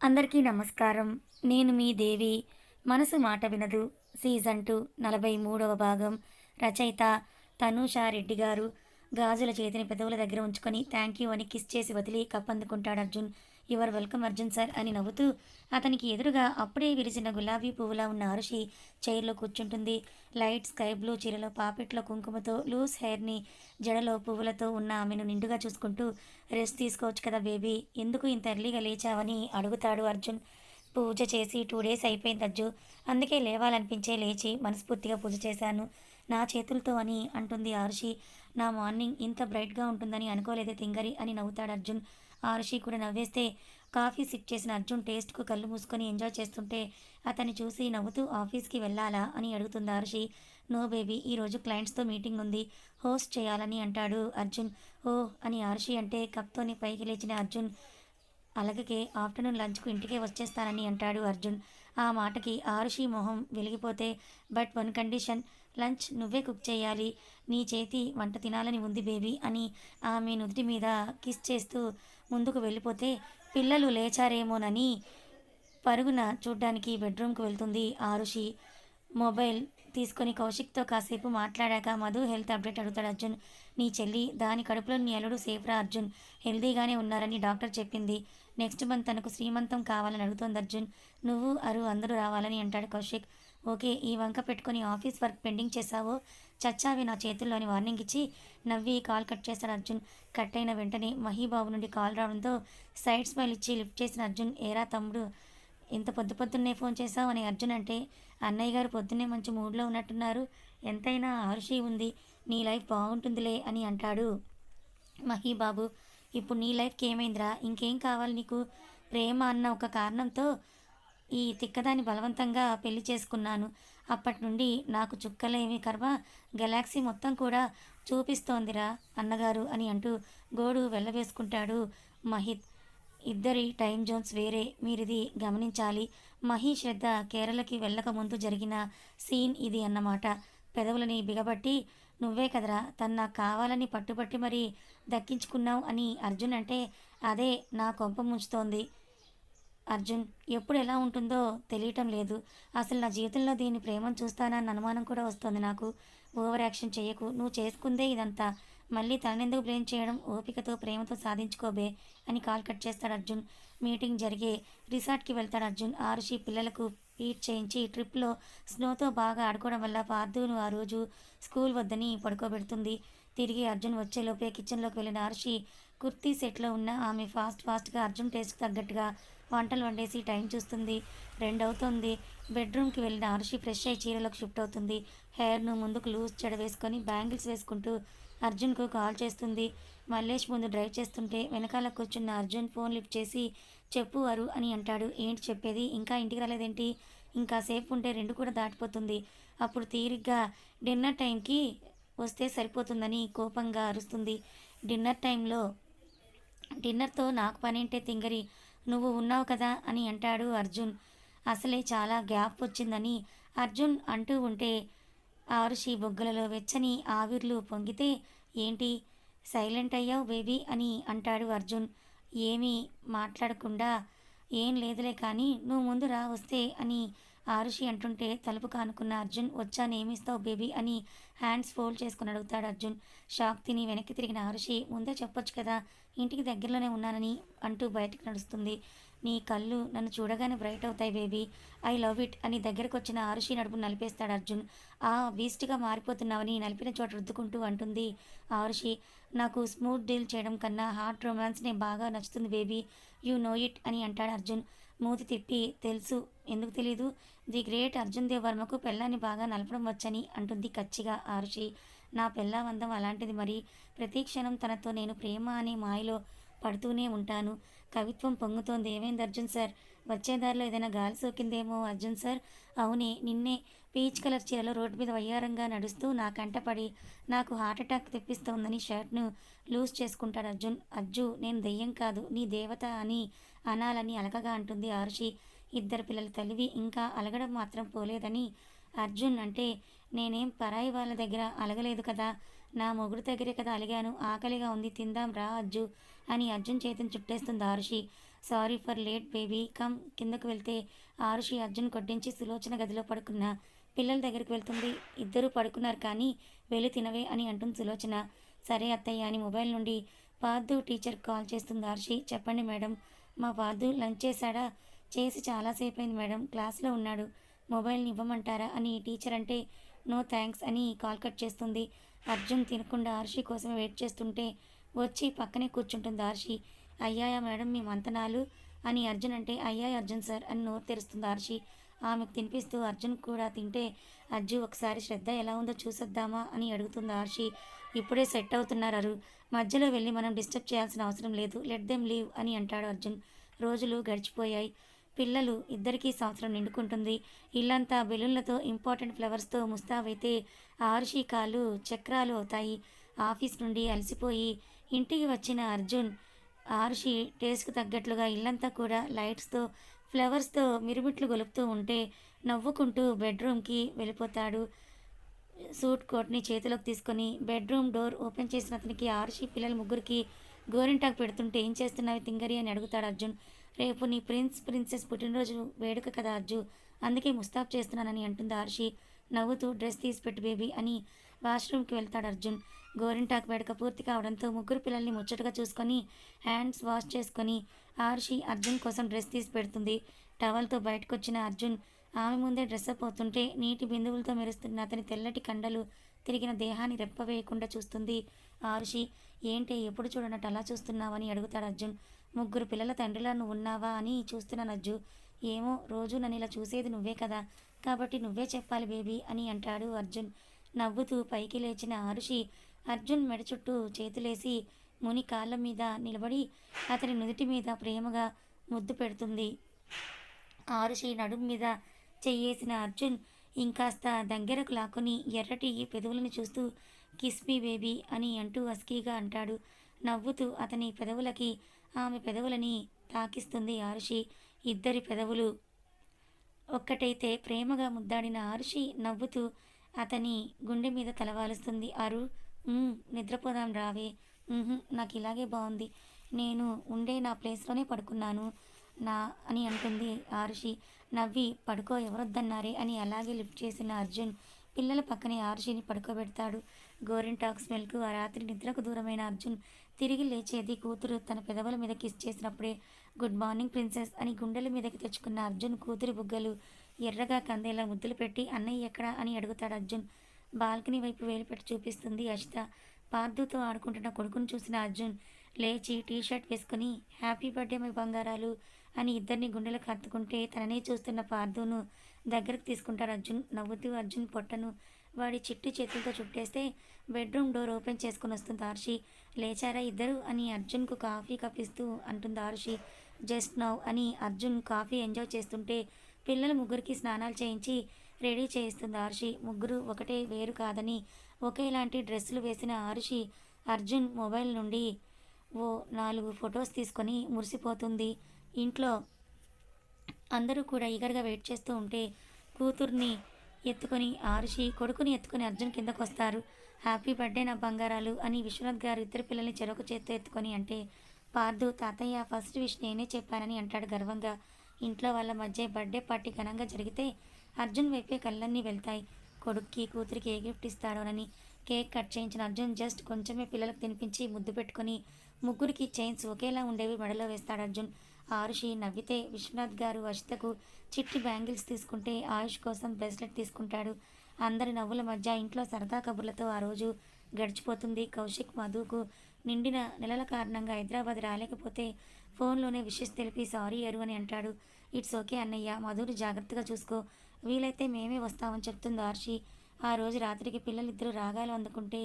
అందరికీ నమస్కారం. నేను మీ దేవి. మనసు మాట వినదు సీజన్ 2 43వ భాగం. రచయిత తనూషా రెడ్డి గారు. గాజుల చేతిని పెదవుల దగ్గర ఉంచుకొని థ్యాంక్ యూ అని కిస్ చేసి వదిలి కప్ అందుకుంటాడు Arjun. Your welcome Arjun sir అని నవ్వుతూ అతనికి ఎదురుగా అప్పుడే విరిసిన గులాబీ పువ్వులా ఉన్న అరుషి చైర్లో కూర్చుంటుంది. లైట్ స్కై బ్లూ చీరలో పాపెట్లో కుంకుమతో లూస్ హెయిర్ని జడలో పువ్వులతో ఉన్న ఆమెను నిండుగా చూసుకుంటూ రెస్ట్ తీసుకోవచ్చు కదా బేబీ, ఎందుకు ఇంత ఎర్లీగా లేచావని అడుగుతాడు అర్జున్. పూజ చేసి 2 డేస్ అయిపోయింది అజ్జు, అందుకే లేవాలనిపించే లేచి మనస్ఫూర్తిగా పూజ చేశాను నా చేతులతో అని అంటుంది ఆరుషి. నా మార్నింగ్ ఇంత బ్రైట్గా ఉంటుందని అనుకోలేదే తింగరి అని నవ్వుతాడు అర్జున్. ఆరుషి కూడా నవ్వేస్తే కాఫీ సిప్ చేసిన అర్జున్ టేస్ట్కు కళ్ళు మూసుకొని ఎంజాయ్ చేస్తుంటే అతన్ని చూసి నవ్వుతూ ఆఫీస్కి వెళ్ళాలా అని అడుగుతుంది ఆరుషి. నో బేబీ, ఈరోజు క్లయింట్స్తో మీటింగ్ ఉంది, హోస్ట్ చేయాలని అంటాడు అర్జున్. ఓ అని ఆరుషి అంటే కప్తోని పైకి లేచిన అర్జున్ అలాగే ఆఫ్టర్నూన్ లంచ్కు ఇంటికే వచ్చేస్తానని అంటాడు అర్జున్. ఆ మాటకి ఆరుషి మొహం వెలిగిపోతే బట్ వన్ కండిషన్, లంచ్ నువ్వే కుక్ చేయాలి, నీ చేతి వంట తినాలని ఉంది బేబీ అని ఆమె నుదుటి మీద కిస్ చేస్తూ ముందుకు వెళ్ళిపోతే పిల్లలు లేచారేమోనని పరుగున చూడ్డానికి బెడ్రూమ్కి వెళ్తుంది ఆరుషి. మొబైల్ తీసుకొని కౌశిక్తో కాసేపు మాట్లాడాక మధు హెల్త్ అప్డేట్ అడుగుతాడు అర్జున్. నీ చెల్లి దాని కడుపులో నీ అల్లుడు సేఫ్రా అర్జున్, హెల్దీగానే ఉన్నారని డాక్టర్ చెప్పింది. నెక్స్ట్ మంత్ తనకు శ్రీమంతం కావాలని అడుగుతోంది అర్జున్. నువ్వు అందరూ రావాలని అంటాడు కౌశిక్. ఓకే, ఈ వంక పెట్టుకొని ఆఫీస్ వర్క్ పెండింగ్ చేశావో చచ్చావి నా చేతుల్లోని వార్నింగ్ ఇచ్చి నవ్వి కాల్ కట్ చేస్తాడు అర్జున్. కట్ అయిన వెంటనే మహీబాబు నుండి కాల్ రావడంతో సైడ్ స్మైల్ ఇచ్చి లిఫ్ట్ చేసిన అర్జున్, ఏరా తమ్ముడు ఇంత పొద్దు పొద్దున్నే ఫోన్ చేశావు అని అర్జున్ అంటే, అన్నయ్య గారు పొద్దున్నే మంచి మూడ్లో ఉన్నట్టున్నారు, ఎంతైనా ఆరుషి ఉంది, నీ లైఫ్ బాగుంటుందిలే అని అంటాడు మహీబాబు. ఇప్పుడు నీ లైఫ్కి ఏమైందిరా, ఇంకేం కావాలి నీకు? ప్రేమ అన్న ఒక కారణంతో ఈ తిక్కదాన్ని బలవంతంగా పెళ్లి చేసుకున్నాను, అప్పటి నుండి నాకు చుక్కలేమి కర్మ, గెలాక్సీ మొత్తం కూడా చూపిస్తోందిరా అన్నగారు అని అంటూ గోడు వెళ్ళవేసుకుంటాడు మహిత్. ఇద్దరి టైం జోన్స్ వేరే, మీరిది గమనించాలి. మహి శ్రద్ధ కేరళకి వెళ్ళక ముందు జరిగిన సీన్ ఇది అన్నమాట. పెదవులని బిగబట్టి నువ్వే కదరా తను నాకు కావాలని పట్టుబట్టి మరీ దక్కించుకున్నావు అని అర్జున్ అంటే, అదే నా కొంప ముంచుతోంది అర్జున్. ఎప్పుడు ఎలా ఉంటుందో తెలియటం లేదు, అసలు నా జీవితంలో దీని ప్రేమను చూస్తానన్న అనుమానం కూడా వస్తుంది నాకు. ఓవర్ యాక్షన్ చెయ్యకు, నువ్వు చేసుకుందే ఇదంతా, మళ్ళీ తనెందుకు బ్లేమ్ చేయడం, ఓపికతో ప్రేమతో సాధించుకోబే అని కాల్ కట్ చేస్తాడు అర్జున్. మీటింగ్ జరిగే రిసార్ట్కి వెళ్తాడు అర్జున్. ఆరుషి పిల్లలకు ఈట్ చేయించి ట్రిప్లో స్నోతో బాగా ఆడుకోవడం వల్ల పార్థును ఆ రోజు స్కూల్ వద్దని పడుకోబెడుతుంది. తిరిగి అర్జున్ వచ్చేలోపే కిచెన్లోకి వెళ్ళిన ఆరుషి కుర్తీ సెట్లో ఉన్న ఆమె ఫాస్ట్గా అర్జున్ టేస్ట్కి తగ్గట్టుగా వంటలు వండేసి టైం చూస్తుంది. 2 అవుతుంది. బెడ్రూమ్కి వెళ్ళిన ఆరుషి ఫ్రెష్ అయ్యి చీరలోకి షిఫ్ట్ అవుతుంది. హెయిర్ను ముందుకు లూజ్ చెడ వేసుకొని బ్యాంగిల్స్ వేసుకుంటూ అర్జున్కు కాల్ చేస్తుంది. మల్లేష్ ముందు డ్రైవ్ చేస్తుంటే వెనకాల కూర్చున్న అర్జున్ ఫోన్ లిఫ్ట్ చేసి చెప్పు అరు అని అంటాడు. ఏంటి చెప్పేది, ఇంకా ఇంటికి రాలేదేంటి? ఇంకా సేపు ఉంటే 2 కూడా దాటిపోతుంది, అప్పుడు తీరిగ్గా డిన్నర్ టైంకి వస్తే సరిపోతుందని కోపంగా అరుస్తుంది. డిన్నర్ టైంలో డిన్నర్తో నాకు పనేంటే తింగరి, నువ్వు ఉన్నావు కదా అని అంటాడు అర్జున్. అసలే చాలా గ్యాప్ వచ్చిందని అర్జున్ అంటూ ఉంటే ఆరుషి బొగ్గలలో వెచ్చని ఆవిర్లు పొంగితే, ఏంటి సైలెంట్ అయ్యావు బేబీ అని అంటాడు అర్జున్. ఏమీ మాట్లాడకుండా, ఏం లేదులే కానీ నువ్వు ముందు రా వస్తే అని ఆరుషి అంటుంటే తలుపు కానుకున్న అర్జున్, వచ్చానేమిస్తావు బేబీ అని హ్యాండ్స్ ఫోల్డ్ చేసుకుని అడుగుతాడు అర్జున్. షాక్ తిని వెనక్కి తిరిగిన ఆరుషి, ముందే చెప్పొచ్చు కదా ఇంటికి దగ్గరలోనే ఉన్నానని అంటూ బయటకు నడుస్తుంది. నీ కళ్ళు నన్ను చూడగానే బ్రైట్ అవుతాయి బేబీ, ఐ లవ్ ఇట్ అని దగ్గరకు వచ్చిన ఆరుషి నడుపు నలిపేస్తాడు అర్జున్. ఆ బీస్ట్గా మారిపోతున్నావని నలిపిన చోట రుద్దుకుంటూ అంటుంది ఆరుషి. నాకు స్మూత్ డీల్ చేయడం కన్నా హార్ట్ రొమాన్స్నే బాగా నచ్చుతుంది బేబీ, యూ నో ఇట్ అని అంటాడు అర్జున్. మూతి తిప్పి, తెలుసు, ఎందుకు తెలీదు, ది గ్రేట్ అర్జున్ దేవ్ వర్మకు పెళ్ళాన్ని బాగా నలపడం వచ్చని అంటుంది కచ్చిగా ఆరుషి. నా పెళ్ళావందం అలాంటిది మరి, ప్రతి క్షణం తనతో నేను ప్రేమ అనే మాయలో పడుతూనే ఉంటాను. కవిత్వం పొంగుతోంది. ఏమైంది అర్జున్ సార్, వచ్చే దారిలో ఏదైనా గాలి సోకిందేమో అర్జున్ సార్. అవునే, నిన్నే పీచ్ కలర్ చీరలో రోడ్డు మీద వయ్యారంగా నడుస్తూ నా కంటపడి నాకు హార్ట్ అటాక్ తెప్పిస్తోందని షర్ట్ను లూజ్ చేసుకుంటాడు అర్జున్. అజ్జు, నేను దెయ్యం కాదు నీ దేవత అని అనాలని అలకగా అంటుంది ఆరుషి. ఇద్దరు పిల్లల తల్లివి, ఇంకా అలగడం మాత్రం పోలేదని అర్జున్ అంటే, నేనేం పరాయి వాళ్ళ దగ్గర అలగలేదు కదా, నా మొగుడు దగ్గరే కదా అలిగాను, ఆకలిగా ఉంది, తిందాం రా అజ్జు అని అర్జున్ చేతిని చుట్టేస్తుంది Arushi. Sorry for late baby come కిందకు వెళ్తే ఆరుషి అర్జున్ కొట్టించి సులోచన గదిలో పడుకున్న పిల్లల దగ్గరికి వెళ్తుంది. ఇద్దరూ పడుకున్నారు కానీ వెళ్ళి తినవే అని అంటుంది సులోచన. సరే అత్తయ్య అని మొబైల్ నుండి పార్థు టీచర్ కాల్ చేస్తుంది ఆర్షి. చెప్పండి మేడం, మా పార్థు లంచ్ చేశాడా? చేసి చాలాసేపు అయింది మేడం, క్లాస్లో ఉన్నాడు. మొబైల్ని ఇవ్వమంటారా అని టీచర్ అంటే నో థ్యాంక్స్ అని కాల్ కట్ చేస్తుంది. అర్జున్ తినకుండా ఆర్షి కోసమే వెయిట్ చేస్తుంటే వచ్చి పక్కనే కూర్చుంటుంది ఆర్షి. అయ్యాయా మేడం మీ మంతనాలు అని అర్జున్ అంటే అయ్యాయి అర్జున్ సార్ అని నోరు తెరుస్తుంది ఆర్షి. ఆమెకు తినిపిస్తూ అర్జున్ కూడా తింటే అజ్జు ఒకసారి శ్రద్ధ ఎలా ఉందో చూసొద్దామా అని అడుగుతుంది ఆర్షి. ఇప్పుడే సెట్ అవుతున్నారు, మధ్యలో వెళ్ళి మనం డిస్టర్బ్ చేయాల్సిన అవసరం లేదు, లెట్ దెమ్ లీవ్ అని అంటాడు అర్జున్. రోజులు గడిచిపోయాయి. పిల్లలు ఇద్దరికీ సంవత్సరం నిండుకుంటుంది. ఇల్లంతా బెలూన్లతో ఇంపార్టెంట్ ఫ్లవర్స్తో ముస్తాబైతే ఆరుషి కాళ్ళు చక్రాలు అవుతాయి. ఆఫీస్ నుండి అలసిపోయి ఇంటికి వచ్చిన అర్జున్ ఆరుషి టేస్ట్కి తగ్గట్లుగా ఇల్లంతా కూడా లైట్స్తో ఫ్లవర్స్తో మిరుమిట్లు గొలుపుతూ ఉంటే నవ్వుకుంటూ బెడ్రూమ్కి వెళ్ళిపోతాడు. సూట్ కోట్ని చేతిలోకి తీసుకొని బెడ్రూమ్ డోర్ ఓపెన్ చేసిన అతనికి ఆరుషి పిల్లల ముగ్గురికి గోరింటాకు పెడుతుంటే ఏం చేస్తున్నావి తింగరి అని అడుగుతాడు అర్జున్. రేపు నీ ప్రిన్సెస్ పుట్టినరోజు వేడుక కదా అర్జు, అందుకే ముస్తాబ్ చేస్తున్నానని అంటుంది ఆర్షి. నవ్వుతూ డ్రెస్ తీసి పెట్టు బేబీ అని వాష్రూమ్కి వెళ్తాడు అర్జున్. గోరింటాకు వేడుక పూర్తి కావడంతో ముగ్గురు పిల్లల్ని ముచ్చటగా చూసుకొని హ్యాండ్స్ వాష్ చేసుకొని ఆర్షి అర్జున్ కోసం డ్రెస్ తీసి పెడుతుంది. టవల్తో బయటకు వచ్చిన అర్జున్ ఆమె ముందే డ్రెస్అప్ అవుతుంటే నీటి బిందువులతో మెరుస్తున్న అతని తెల్లటి కండలు తిరిగిన దేహాన్ని రెప్పవేయకుండా చూస్తుంది ఆరుషి. ఏంటి ఎప్పుడు చూడనట్టు అలా చూస్తున్నావని అడుగుతాడు అర్జున్. ముగ్గురు పిల్లల తండ్రిలా నువ్వు ఉన్నావా అని చూస్తున్నాను అజ్జు. ఏమో రోజు నన్ను ఇలా చూసేది నువ్వే కదా, కాబట్టి నువ్వే చెప్పాలి బేబీ అని అంటాడు అర్జున్. నవ్వుతూ పైకి లేచిన ఆరుషి అర్జున్ మెడ చుట్టూ చేతులేసి ముని కాళ్ళ మీద నిలబడి అతని నుదుటి మీద ప్రేమగా ముద్దు పెడుతుంది. ఆరుషి నడుం మీద చెయ్యేసిన అర్జున్ ఇంకాస్త దగ్గరకు లాక్కుని ఎర్రటి పెదవులను చూస్తూ కిస్మీ బేబీ అని అంటూ అస్కీగా అంటాడు. నవ్వుతూ అతని పెదవులకి ఆమె పెదవులని తాకిస్తుంది ఆరుషి. ఇద్దరి పెదవులు ఒక్కటైతే ప్రేమగా ముద్దాడిన ఆరుషి నవ్వుతూ అతని గుండె మీద తలవాలుస్తుంది. అరు నిద్రపోదాం రావే. నాకు ఇలాగే బాగుంది, నేను ఉండే నా ప్లేస్లోనే పడుకున్నాను నా అని అంటుంది ఆరుషి. నవ్వి పడుకో ఎవరొద్దన్నారే అని అలాగే లిఫ్ట్ చేసిన అర్జున్ పిల్లల పక్కనే ఆరుషిని పడుకోబెడతాడు. గోరింటాక్ స్మెల్కు ఆ రాత్రి నిద్రకు దూరమైన అర్జున్ తిరిగి లేచేది కూతురు తన పెదవుల మీద కిస్ చేసినప్పుడే. గుడ్ మార్నింగ్ ప్రిన్సెస్ అని గుండెల మీదకి తెచ్చుకున్న అర్జున్ కూతురి బుగ్గలు ఎర్రగా కందేలా ముద్దులు పెట్టి అన్నయ్య ఎక్కడా అని అడుగుతాడు అర్జున్. బాల్కనీ వైపు వేలు పెట్టి చూపిస్తుంది అషిత. పార్థుతో ఆడుకుంటున్న కొడుకును చూసిన అర్జున్ లేచి టీషర్ట్ వేసుకుని హ్యాపీ బర్త్డే మై బంగారాలు అని ఇద్దరిని గుండెలకు హత్తుకుంటే తననే చూస్తున్న పార్థును దగ్గరకు తీసుకుంటాడు అర్జున్. నవ్వుతూ అర్జున్ పొట్టను వాడి చిట్టి చేతులతో చుట్టేస్తే బెడ్రూమ్ డోర్ ఓపెన్ చేసుకుని వస్తుంది ఆరుషి. లేచారా ఇద్దరు అని అర్జున్కు కాఫీ కప్పిస్తూ అంటుంది ఆరుషి. జస్ట్ నౌ అని అర్జున్ కాఫీ ఎంజాయ్ చేస్తుంటే పిల్లల ముగ్గురికి స్నానాలు చేయించి రెడీ చేయిస్తుంది ఆరుషి. ముగ్గురు ఒకటే వేరు కాదని ఒకేలాంటి డ్రెస్సులు వేసిన ఆరుషి అర్జున్ మొబైల్ నుండి ఓ 4 ఫొటోస్ తీసుకొని మురిసిపోతుంది. ఇంట్లో అందరూ కూడా ఈగర్గా వెయిట్ చేస్తూ ఉంటే కూతుర్ని ఎత్తుకొని ఆరుషి కొడుకుని ఎత్తుకొని అర్జున్ కిందకు వస్తారు. హ్యాపీ బర్త్డే నా బంగారాలు అని విశ్వనాథ్ గారు ఇద్దరు పిల్లల్ని చెరొక చేత్తో ఎత్తుకొని అంటే పార్థు తాతయ్య ఫస్ట్ విష్ నేనే చెప్పానని అంటాడు గర్వంగా. ఇంట్లో వాళ్ళ మధ్య బర్త్డే పార్టీ ఘనంగా జరిగితే అర్జున్ వైపే కళ్ళన్నీ వెళ్తాయి. కొడుక్కి కూతురికి ఏ గిఫ్ట్ ఇస్తాడోనని కేక్ కట్ చేయించిన అర్జున్ జస్ట్ కొంచెమే పిల్లలకు తినిపించి ముద్దు పెట్టుకొని ముగ్గురికి చైన్స్ ఒకేలా ఉండేవి మెడలో వేస్తాడు అర్జున్. ఆరుషి నవ్వితే విశ్వనాథ్ గారు అషితకు చిట్టి బ్యాంగిల్స్ తీసుకుంటే ఆయుష్ కోసం బ్రేస్లెట్ తీసుకుంటాడు. అందరి నవ్వుల మధ్య ఇంట్లో సరదా కబుర్లతో ఆ రోజు గడిచిపోతుంది. కౌశిక్ మధుకు నిండిన నెలల కారణంగా హైదరాబాద్ రాలేకపోతే ఫోన్లోనే విషెస్ తెలిపి సారీ అరు అని అంటాడు. ఇట్స్ ఓకే అన్నయ్య, మధుని జాగ్రత్తగా చూసుకో, వీలైతే మేమే వస్తామని చెప్తుంది ఆర్షి. ఆ రోజు రాత్రికి పిల్లలిద్దరూ రాగాలు అందుకుంటే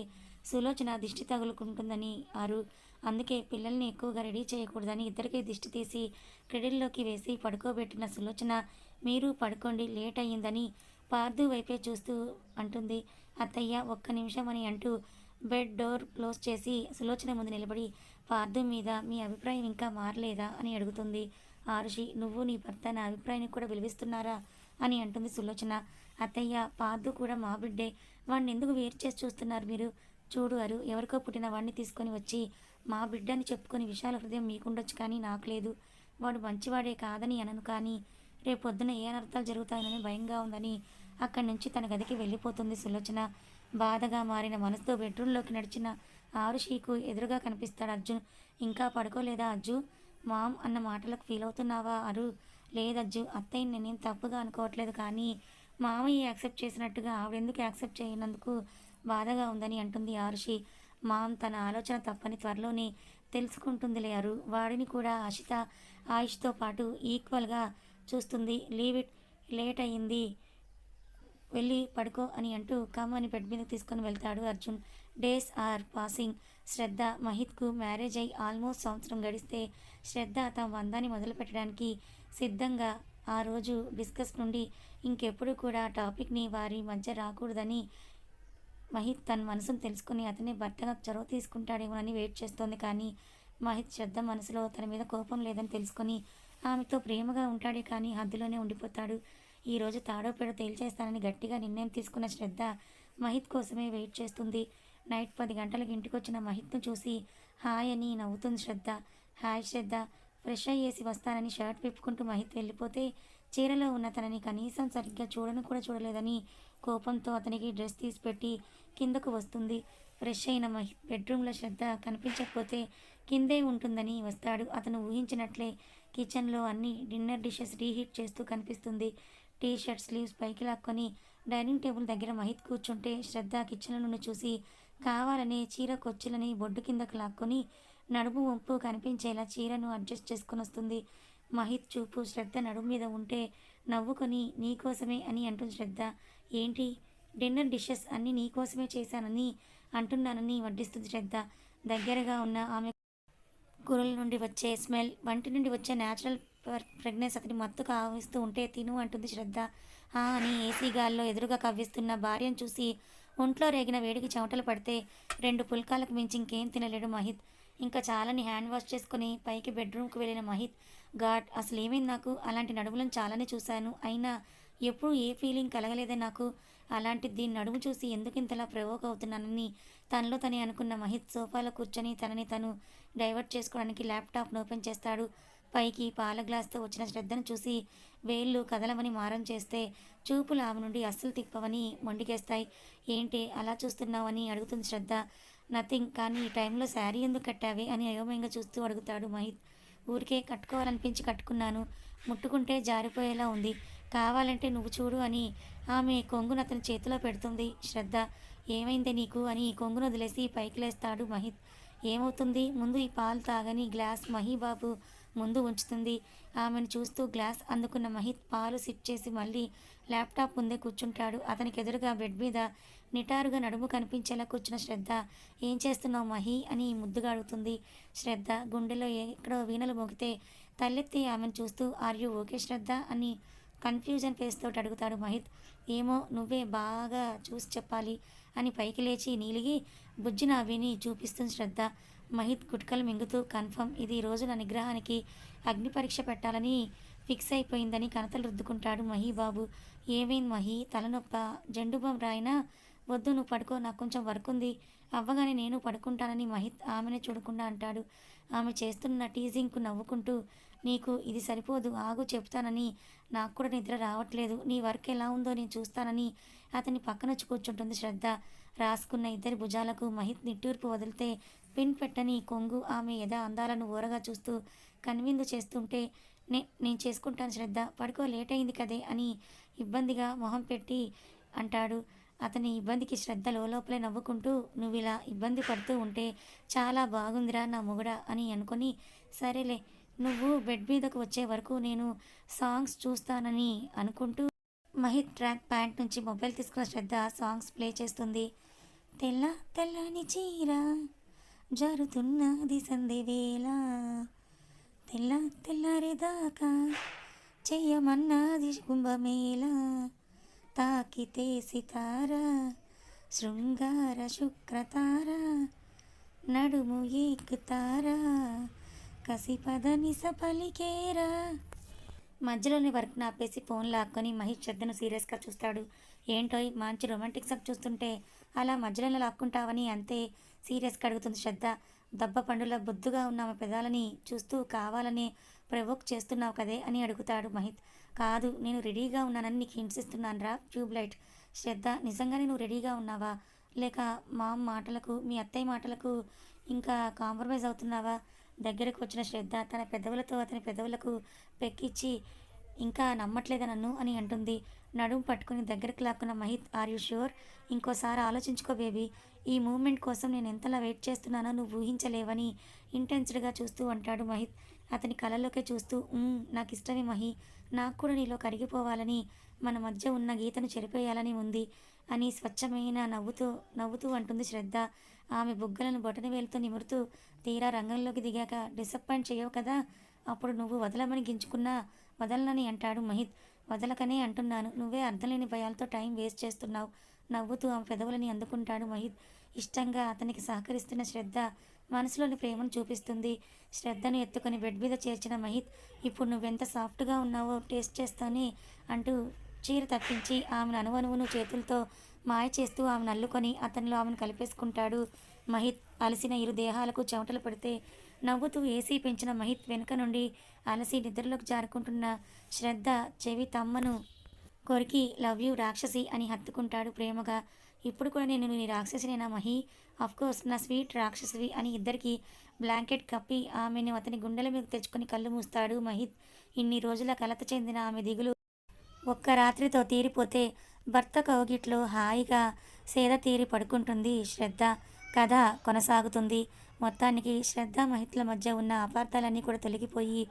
సులోచన దిష్టి తగులుకుంటుందని ఆరు, అందుకే పిల్లల్ని ఎక్కువగా రెడీ చేయకూడదని ఇద్దరికీ దిష్టి తీసి క్రెడిల్లోకి వేసి పడుకోబెట్టిన సులోచన మీరు పడుకోండి లేట్ అయ్యిందని పార్థు వైపే చూస్తూ అంటుంది. అత్తయ్య ఒక్క నిమిషం అని అంటూ బెడ్ డోర్ క్లోజ్ చేసి సులోచన ముందు నిలబడి పార్థు మీద మీ అభిప్రాయం ఇంకా మారలేదా అని అడుగుతుంది ఆరుషి. నువ్వు నీ భర్త నా అభిప్రాయాన్ని కూడా విలువిస్తున్నారా అని అంటుంది సులోచన. అత్తయ్య పార్థు కూడా మా బిడ్డే, వాడిని ఎందుకు వేరు చేసి చూస్తున్నారు మీరు? చూడు అరు, ఎవరికో పుట్టిన వాడిని తీసుకొని వచ్చి మా బిడ్డని చెప్పుకొని విశాల హృదయం మీకుండొచ్చు కానీ నాకు లేదు. వాడు మంచివాడే కాదని అనను, కానీ రేపొద్దున ఏ అనర్థాలు జరుగుతాయనని భయంగా ఉందని అక్కడి నుంచి తన గదికి వెళ్ళిపోతుంది సులోచన. బాధగా మారిన మనసుతో బెడ్రూమ్లోకి నడిచిన ఆరుషికు ఎదురుగా కనిపిస్తాడు అర్జున్. ఇంకా పడుకోలేదా అజ్జు? మామ్ అన్న మాటలకు ఫీల్ అవుతున్నావా అరు? లేదజ్జు, అత్తయ్య నేనేం తప్పుగా అనుకోవట్లేదు, కానీ మామయ్య యాక్సెప్ట్ చేసినట్టుగా ఆవిడెందుకు యాక్సెప్ట్ చేయనందుకు బాధగా ఉందని అంటుంది ఆరుషి. మామ్ తన ఆలోచన తప్పని త్వరలోనే తెలుసుకుంటుందిలే అరు. వాడిని కూడా అషిత ఆయుష్తో పాటు ఈక్వల్గా చూస్తుంది. లీవ్ ఇట్, లేట్ అయ్యింది, వెళ్ళి పడుకో అని అంటూ కమ్ అని బెడ్ మీద తీసుకొని వెళ్తాడు Arjun. Days are passing. Shraddha మహిత్కు మ్యారేజ్ అయి ఆల్మోస్ట్ సంవత్సరం గడిస్తే శ్రద్ధ తమ బంధాన్ని మొదలు పెట్టడానికి సిద్ధంగా. ఆ రోజు డిస్కస్ నుండి ఇంకెప్పుడు కూడా టాపిక్ని వారి మధ్య రాకూడదని మహిత్ తన మనసును తెలుసుకుని అతనే భర్తగా చొరవ తీసుకుంటాడేమోనని వెయిట్ చేస్తోంది. కానీ మహిత్ శ్రద్ధ మనసులో తన మీద కోపం లేదని తెలుసుకొని ఆమెతో ప్రేమగా ఉంటాడే కానీ హద్దులోనే ఉండిపోతాడు. ఈరోజు తాడో పేడో తేల్చేస్తానని గట్టిగా నిర్ణయం తీసుకున్న శ్రద్ధ మహిత్ కోసమే వెయిట్ చేస్తుంది. నైట్ 10 గంటలకు ఇంటికొచ్చిన మహిత్ను చూసి హాయ్ అని నవ్వుతుంది శ్రద్ధ. హాయ్ శ్రద్ధ, ఫ్రెష్ అయ్యేసి వస్తానని షర్ట్ విప్పుకుంటూ మహిత్ వెళ్ళిపోతే చీరలో ఉన్న తనని కనీసం సరిగ్గా చూడను కూడా చూడలేదని కోపంతో అతనికి డ్రెస్ తీసి పెట్టి కిందకు వస్తుంది. ఫ్రెష్ అయిన మహిత్ బెడ్రూమ్లో శ్రద్ధ కనిపించకపోతే కిందే ఉంటుందని వస్తాడు. అతను ఊహించినట్లే కిచెన్లో అన్ని డిన్నర్ డిషెస్ రీహీట్ చేస్తూ కనిపిస్తుంది. టీ షర్ట్ స్లీవ్స్ పైకి లాక్కొని డైనింగ్ టేబుల్ దగ్గర మహిత్ కూర్చుంటే శ్రద్ధ కిచెన్లో నుండి చూసి కావాలనే చీర కొచ్చులని బొడ్డు కిందకు లాక్కొని నడుము వంపు కనిపించేలా చీరను అడ్జస్ట్ చేసుకుని వస్తుంది. మహిత్ చూపు శ్రద్ధ నడుము మీద ఉంటే నవ్వుకొని నీకోసమే అని అంటుంది శ్రద్ధ. ఏంటి, డిన్నర్ డిషెస్ అన్నీ నీకోసమే చేశానని అంటున్నానని వడ్డిస్తుంది శ్రద్ధ. దగ్గరగా ఉన్న ఆమె కూరల నుండి వచ్చే స్మెల్, వంటి నుండి వచ్చే న్యాచురల్ ఫ్రెగ్నెన్స్ అతని మత్తు కావిస్తూ ఉంటే తిను అంటుంది శ్రద్ధ. అని ఏసీ గాల్లో ఎదురుగా కవ్విస్తున్న భార్యను చూసి ఒంట్లో రేగిన వేడికి చెమటలు పడితే 2 పుల్కాలకు మించి ఇంకేం తినలేడు మహిత్. ఇంకా చాలని హ్యాండ్ వాష్ చేసుకుని పైకి బెడ్రూమ్కి వెళ్ళిన మహిత్, గాడ్ అసలు ఏమైంది నాకు? అలాంటి నడుములను చాలానే చూశాను, అయినా ఎప్పుడు ఏ ఫీలింగ్ కలగలేదే నాకు. అలాంటి దీని నడుము చూసి ఎందుకు ఇంతలా ప్రవోక్ అవుతున్నానని తనలో తనే అనుకున్న మహిత్ సోఫాలో కూర్చొని తనని తను డైవర్ట్ చేసుకోవడానికి ల్యాప్టాప్ను ఓపెన్ చేస్తాడు. పైకి పాల గ్లాస్తో వచ్చిన శ్రద్ధను చూసి వేళ్ళు కదలమని మారం చేస్తే చూపులు ఆమె నుండి అస్సలు తిప్పవని మొండికేస్తాయి. ఏంటి అలా చూస్తున్నావు అని అడుగుతుంది శ్రద్ధ. నథింగ్, కానీ ఈ టైంలో శారీ ఎందుకు కట్టావే అని అయోమయంగా చూస్తూ అడుగుతాడు మహిత్. ఊరికే కట్టుకోవాలనిపించి కట్టుకున్నాను, ముట్టుకుంటే జారిపోయేలా ఉంది, కావాలంటే నువ్వు చూడు అని ఆమె కొంగును అతని చేతిలో పెడుతుంది. శ్రద్ధ, ఏమైందే నీకు అని కొంగును వదిలేసి పైకి లేస్తాడు మహిత్. ఏమవుతుంది, ముందు ఈ పాలు తాగని గ్లాస్ మహీబాబు ముందు ఉంచుతుంది. ఆమెను చూస్తూ గ్లాస్ అందుకున్న మహిత్ పాలు సిప్ చేసి మళ్ళీ ల్యాప్టాప్ ముందే కూర్చుంటాడు. అతనికి ఎదురుగా బెడ్ మీద నిటారుగా నడుము కనిపించేలా కూర్చున్న శ్రద్ధ, ఏం చేస్తున్నావు మహి అని ముద్దుగా అడుగుతుంది. శ్రద్ధ గుండెలో ఎక్కడో వీణలు మోగితే తలెత్తి ఆమెను చూస్తూ ఆర్ యూ ఓకే శ్రద్ధ అని కన్ఫ్యూజన్ ఫేస్ తోటి అడుగుతాడు మహిత్. ఏమో నువ్వే బాగా చూసి చెప్పాలి అని పైకి లేచి నీలిగి బుజ్జి నావిని చూపిస్తుంది శ్రద్ధ. మహిత్ గుట్కలు మింగుతూ కన్ఫర్మ్, ఇది రోజు నా నిగ్రహానికి అగ్ని పరీక్ష పెట్టాలని ఫిక్స్ అయిపోయిందని కనతలు రుద్దుకుంటాడు మహీబాబు. ఏమైంది మహి, తలనొప్ప? జెండుబాం రాయినా? వద్దు నువ్వు పడుకో, నాకు కొంచెం వర్క్ ఉంది, అవ్వగానే నేను పడుకుంటానని మహిత్ ఆమెనే చూడకుండా అంటాడు. ఆమె చేస్తున్న టీజింగ్కు నవ్వుకుంటూ, నీకు ఇది సరిపోదు, ఆగు చెప్తానని, నాకు కూడా నిద్ర రావట్లేదు, నీ వర్క్ ఎలా ఉందో నేను చూస్తానని అతని పక్కనొచ్చి కూర్చుంటుంది శ్రద్ధ. రాసుకున్న ఇద్దరి భుజాలకు మహిత్ నిట్టూర్పు వదిలితే పిన్ పెట్టని కొంగు ఆమె యథా అందాలను ఓరగా చూస్తూ కన్విందు చేస్తుంటే నేను చేసుకుంటాను శ్రద్ధ, పడుకో లేట్ అయింది కదే అని ఇబ్బందిగా మొహం పెట్టి అంటాడు. అతని ఇబ్బందికి శ్రద్ధ లోపలే నవ్వుకుంటూ, నువ్వు ఇలా ఇబ్బంది పడుతూ ఉంటే చాలా బాగుందిరా నా మొగుడా అని అనుకొని, సరేలే నువ్వు బెడ్ మీదకు వచ్చే వరకు నేను సాంగ్స్ చూస్తానని అనుకుంటూ మహిత్ ట్రాక్ ప్యాంట్ నుంచి మొబైల్ తీసుకున్న శ్రద్ధ సాంగ్స్ ప్లే చేస్తుంది. తెల్ల తెల్లని చీర జరుగుతున్నది సందేవేళ, తెల్ల తెల్లారేదాకా చెయ్యమన్నది కుంభమేళ, తాకితే సితార శృంగార శుక్రతార, నడుము ఏకుతార కసిపదని సపలికేరా. మధ్యలోని వర్క్ ఆపేసి ఫోన్ లాక్కొని మహేష్ శ్రద్ధను సీరియస్గా చూస్తాడు. ఏంటోయ్ మంచి రొమాంటిక్ సబ్ చూస్తుంటే అలా మధ్యలో లాక్కుంటావని అంతే సీరియస్గా అడుగుతుంది శ్రద్ధ. దెబ్బ పండులా బొద్దుగా ఉన్న ఆమె పెదాలని చూస్తూ కావాలని ప్రవోక్ చేస్తున్నావు కదే అని అడుగుతాడు మహిత్. కాదు, నేను రెడీగా ఉన్నానని నీకు హింట్స్ ఇస్తున్నాను రా ట్యూబ్లైట్. శ్రద్ధ, నిజంగానే నువ్వు రెడీగా ఉన్నావా? లేక మా మాటలకు, మీ అత్తయ్య మాటలకు ఇంకా కాంప్రమైజ్ అవుతున్నావా? దగ్గరకు వచ్చిన శ్రద్ధ తన పెదవులతో అతని పెదవులకు పెక్కిచ్చి, ఇంకా నమ్మట్లేదా నన్ను అని అంటుంది. నడుము పట్టుకుని దగ్గరికి లాక్కున్న మహిత్, ఆర్ యూ ష్యూర్? ఇంకోసారి ఆలోచించుకో బేబీ. ఈ మూమెంట్ కోసం నేను ఎంతలా వెయిట్ చేస్తున్నానో నువ్వు ఊహించలేవని ఇంటెన్స్డ్గా చూస్తూ అంటాడు మహిత్. అతని కళ్ళలోకే చూస్తూ, నాకు ఇష్టమే మహి. నాకు కూడా నీలో కరిగిపోవాలని, మన మధ్య ఉన్న గీతను చెరిపేయాలని ఉంది అని స్వచ్ఛమైన నవ్వుతూ అంటుంది శ్రద్ధ. ఆమె బుగ్గలను బొటనవేలుతో నిమురుతూ, తీరా రంగంలోకి దిగాక డిసప్పాయింట్ చేయవు కదా, అప్పుడు నువ్వు వదలమని గింజుకున్నా వదలనని అంటాడు మహిత్. వదలకనే అంటున్నాను, నువ్వే అర్థంలేని భయాలతో టైం వేస్ట్ చేస్తున్నావు. నవ్వుతూ ఆమె పెదవులని అందుకుంటాడు మహిత్. ఇష్టంగా అతనికి సహకరిస్తున్న శ్రద్ధ మనసులోని ప్రేమను చూపిస్తుంది. శ్రద్ధను ఎత్తుకొని బెడ్ మీద చేర్చిన మహిత్, ఇప్పుడు నువ్వెంత సాఫ్ట్గా ఉన్నావో టేస్ట్ చేస్తానే అంటూ చీర తప్పించి ఆమెను అణువణువును చేతులతో మాయ చేస్తూ ఆమెను అల్లుకొని అతనిలో ఆమెను కలిపేసుకుంటాడు మహిత్. అలసిన ఇరు దేహాలకు చెమటలు పడితే నవ్వుతూ ఏసీ పెంచిన మహిత్ వెనుక నుండి అలసి నిద్రలోకి జారుకుంటున్న శ్రద్ధ చెవి తమ్మను కొరికి, లవ్ యూ రాక్షసి అని హత్తుకుంటాడు ప్రేమగా. ఇప్పుడు కూడా నేను నీ రాక్షసినేనా మహి? అఫ్కోర్స్ నా స్వీట్ రాక్షసివి అని ఇద్దరికి బ్లాంకెట్ కప్పి ఆమెను అతని గుండెల మీద తెచ్చుకొని కళ్ళు మూస్తాడు మహిత్. ఇన్ని రోజుల కలత చెందిన ఆమె దిగులు ఒక్క రాత్రితో తీరిపోతే భర్త కౌగిట్లో హాయిగా సేద తీరి పడుకుంటుంది శ్రద్ధ. కథ కొనసాగుతుంది. మొత్తానికి శ్రద్ధ మహిత్ల మధ్య ఉన్న అపార్థాలన్నీ కూడా తొలగిపోయి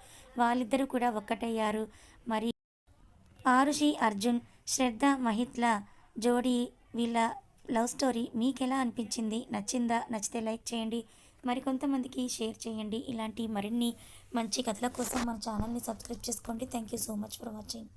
వాళ్ళిద్దరూ కూడా ఒక్కటయ్యారు. మరి ఆరుషి అర్జున్, శ్రద్ధ మహిత్ల జోడీ, వీళ్ళ లవ్ స్టోరీ మీకెలా అనిపించింది? నచ్చిందా? నచ్చితే లైక్ చేయండి, మరికొంతమందికి షేర్ చేయండి. ఇలాంటి మరిన్ని మంచి కథల కోసం మన ఛానల్ని సబ్స్క్రైబ్ చేసుకోండి. Thank you so much for watching.